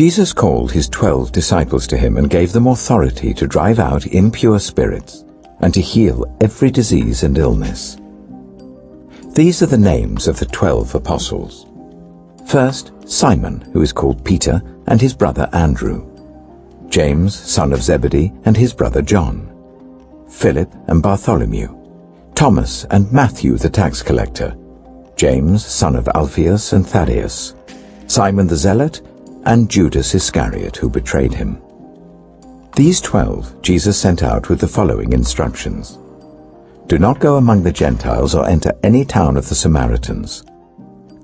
Jesus called his 12 disciples to him and gave them authority to drive out impure spirits and to heal every disease and illness. These are the names of the 12 apostles. First, Simon, who is called Peter, and his brother Andrew. James, son of Zebedee, and his brother John. Philip and Bartholomew. Thomas and Matthew the tax collector. James, son of Alphaeus and Thaddeus. Simon the Zealot, and Judas Iscariot, who betrayed him. These 12 Jesus sent out with the following instructions. Do not go among the Gentiles or enter any town of the Samaritans.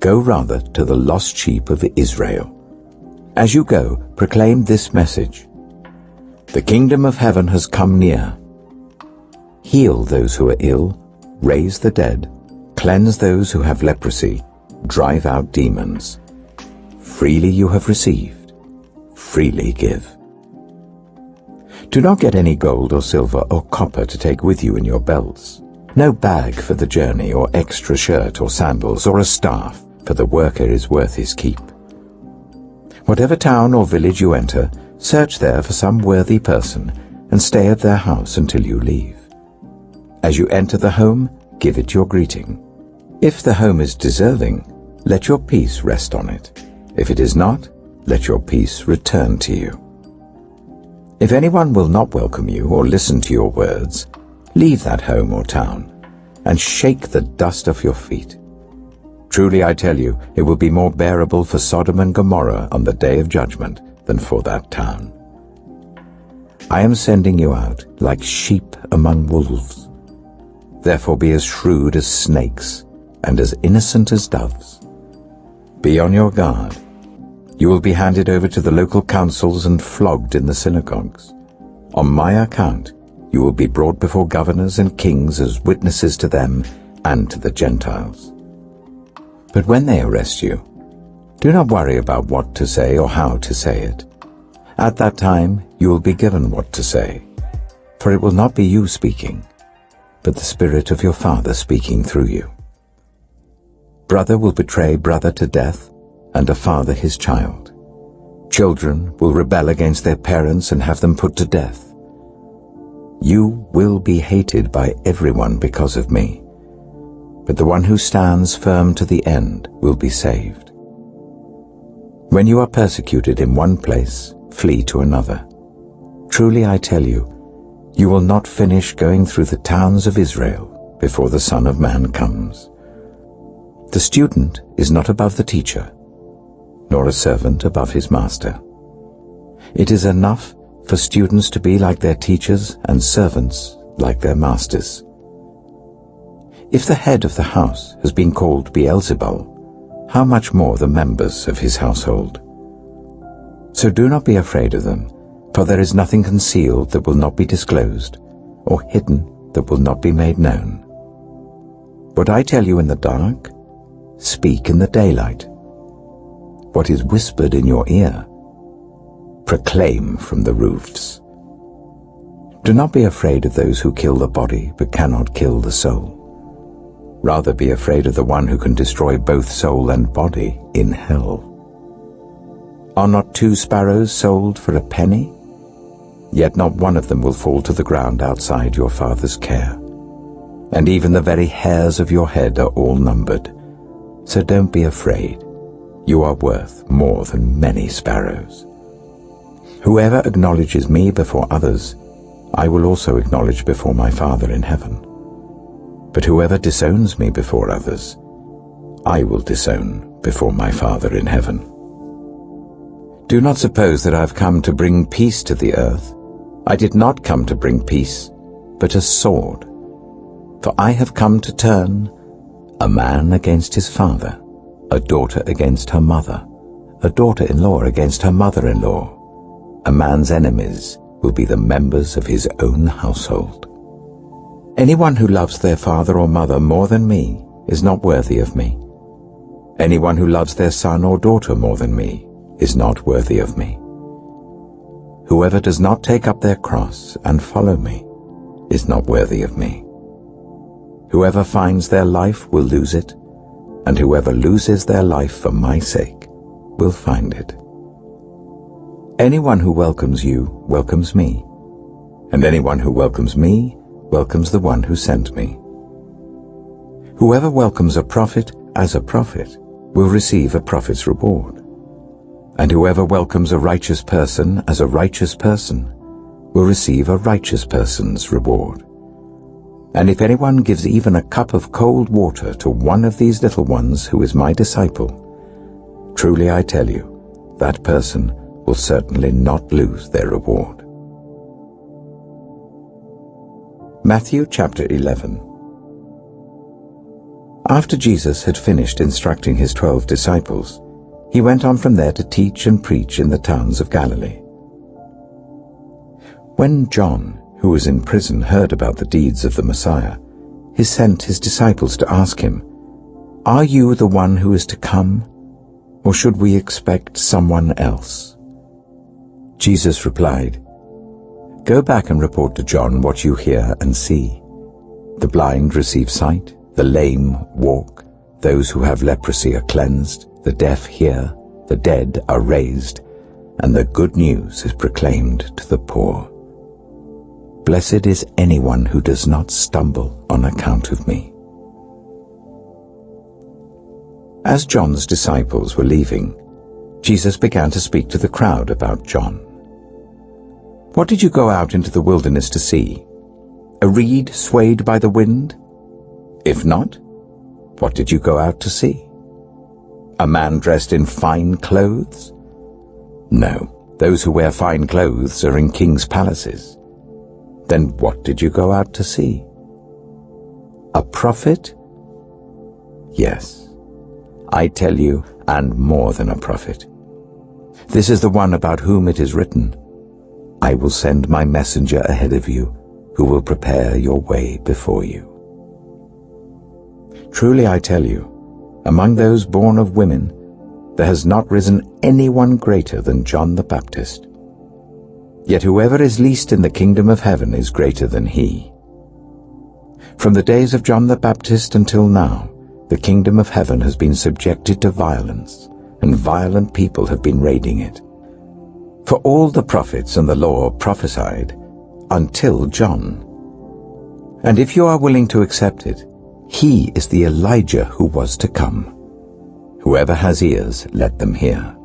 Go rather to the lost sheep of Israel. As you go, proclaim this message. The kingdom of heaven has come near. Heal those who are ill, raise the dead, cleanse those who have leprosy, drive out demons. Freely you have received, freely give. Do not get any gold or silver or copper to take with you in your belts. No bag for the journey or extra shirt or sandals or a staff, for the worker is worth his keep. Whatever town or village you enter, search there for some worthy person and stay at their house until you leave. As you enter the home, give it your greeting. If the home is deserving, let your peace rest on it. If it is not, let your peace return to you. If anyone will not welcome you or listen to your words, leave that home or town and shake the dust off your feet. Truly I tell you, it will be more bearable for Sodom and Gomorrah on the day of judgment than for that town. I am sending you out like sheep among wolves. Therefore be as shrewd as snakes and as innocent as doves. Be on your guard. You will be handed over to the local councils and flogged in the synagogues. On my account, you will be brought before governors and kings as witnesses to them and to the Gentiles. But when they arrest you, do not worry about what to say or how to say it. At that time, you will be given what to say, for it will not be you speaking, but the Spirit of your Father speaking through you. Brother will betray brother to death, and a father his child. Children will rebel against their parents and have them put to death. You will be hated by everyone because of me, but the one who stands firm to the end will be saved. When you are persecuted in one place, flee to another. Truly I tell you, you will not finish going through the towns of Israel before the Son of Man comes. The student is not above the teacher, nor a servant above his master. It is enough for students to be like their teachers and servants like their masters. If the head of the house has been called Beelzebul, how much more the members of his household? So do not be afraid of them, for there is nothing concealed that will not be disclosed, or hidden that will not be made known. What I tell you in the dark, speak in the daylight. What is whispered in your ear, proclaim from the roofs. Do not be afraid of those who kill the body but cannot kill the soul. Rather be afraid of the one who can destroy both soul and body in hell. Are not 2 sparrows sold for a penny? Yet not one of them will fall to the ground outside your Father's care. And even the very hairs of your head are all numbered. So don't be afraid. You are worth more than many sparrows. Whoever acknowledges me before others, I will also acknowledge before my Father in heaven. But whoever disowns me before others, I will disown before my Father in heaven. Do not suppose that I have come to bring peace to the earth. I did not come to bring peace, but a sword. For I have come to turn a man against his father, a daughter against her mother, a daughter-in-law against her mother-in-law. A man's enemies will be the members of his own household. Anyone who loves their father or mother more than me is not worthy of me. Anyone who loves their son or daughter more than me is not worthy of me. Whoever does not take up their cross and follow me is not worthy of me. Whoever finds their life will lose it, and whoever loses their life for my sake will find it. Anyone who welcomes you welcomes me, and anyone who welcomes me welcomes the one who sent me. Whoever welcomes a prophet as a prophet will receive a prophet's reward, and whoever welcomes a righteous person as a righteous person will receive a righteous person's reward. And if anyone gives even a cup of cold water to one of these little ones who is my disciple, truly I tell you, that person will certainly not lose their reward. Matthew chapter 11. After Jesus had finished instructing his 12 disciples, he went on from there to teach and preach in the towns of Galilee. When John, who was in prison, heard about the deeds of the Messiah, he sent his disciples to ask him, "Are you the one who is to come, or should we expect someone else?" Jesus replied, "Go back and report to John what you hear and see. The blind receive sight, the lame walk, those who have leprosy are cleansed, the deaf hear, the dead are raised, and the good news is proclaimed to the poor. Blessed is anyone who does not stumble on account of me." As John's disciples were leaving, Jesus began to speak to the crowd about John. "What did you go out into the wilderness to see? A reed swayed by the wind? If not, what did you go out to see? A man dressed in fine clothes? No, those who wear fine clothes are in kings' palaces. Then what did you go out to see? A prophet? Yes, I tell you, and more than a prophet. This is the one about whom it is written, 'I will send my messenger ahead of you, who will prepare your way before you.' Truly I tell you, among those born of women, there has not risen anyone greater than John the Baptist. Yet whoever is least in the kingdom of heaven is greater than he. From the days of John the Baptist until now, the kingdom of heaven has been subjected to violence, and violent people have been raiding it. For all the prophets and the law prophesied until John. And if you are willing to accept it, he is the Elijah who was to come. Whoever has ears, let them hear.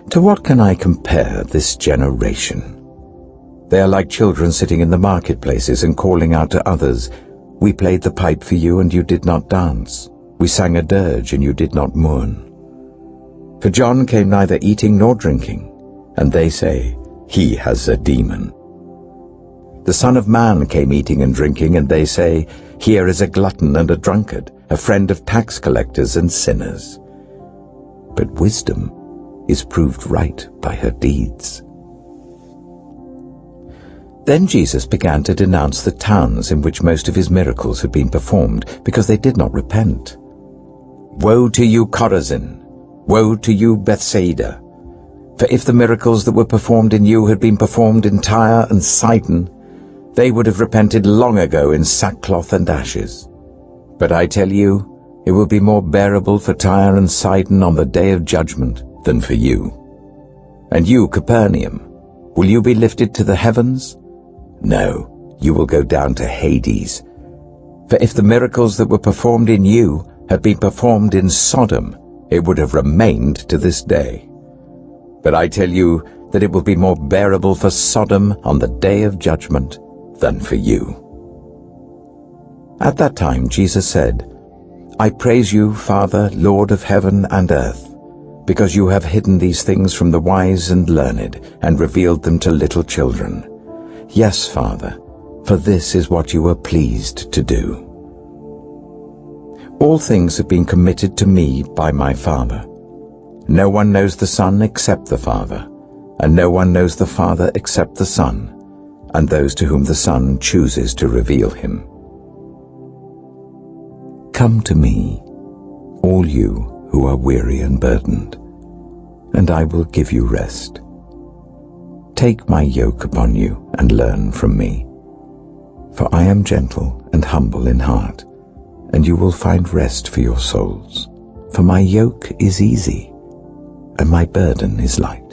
To what can I compare this generation? They are like children sitting in the marketplaces and calling out to others, 'We played the pipe for you and you did not dance. We sang a dirge and you did not mourn.' For John came neither eating nor drinking, and they say, 'He has a demon.' The Son of Man came eating and drinking, and they say, 'Here is a glutton and a drunkard, a friend of tax collectors and sinners.' But wisdom is proved right by her deeds." Then Jesus began to denounce the towns in which most of his miracles had been performed, because they did not repent. "Woe to you, Chorazin! Woe to you, Bethsaida! For if the miracles that were performed in you had been performed in Tyre and Sidon, they would have repented long ago in sackcloth and ashes. But I tell you, it will be more bearable for Tyre and Sidon on the day of judgment than for you. And you, Capernaum, will you be lifted to the heavens? No, you will go down to Hades. For if the miracles that were performed in you had been performed in Sodom, it would have remained to this day. But I tell you that it will be more bearable for Sodom on the day of judgment than for you." At that time Jesus said, "I praise you, Father, Lord of heaven and earth, because you have hidden these things from the wise and learned, and revealed them to little children. Yes, Father, for this is what you were pleased to do. All things have been committed to me by my Father. No one knows the Son except the Father, and no one knows the Father except the Son, and those to whom the Son chooses to reveal him. Come to me, all you who are weary and burdened, and I will give you rest. Take my yoke upon you and learn from me, for I am gentle and humble in heart, and you will find rest for your souls. For my yoke is easy, and my burden is light."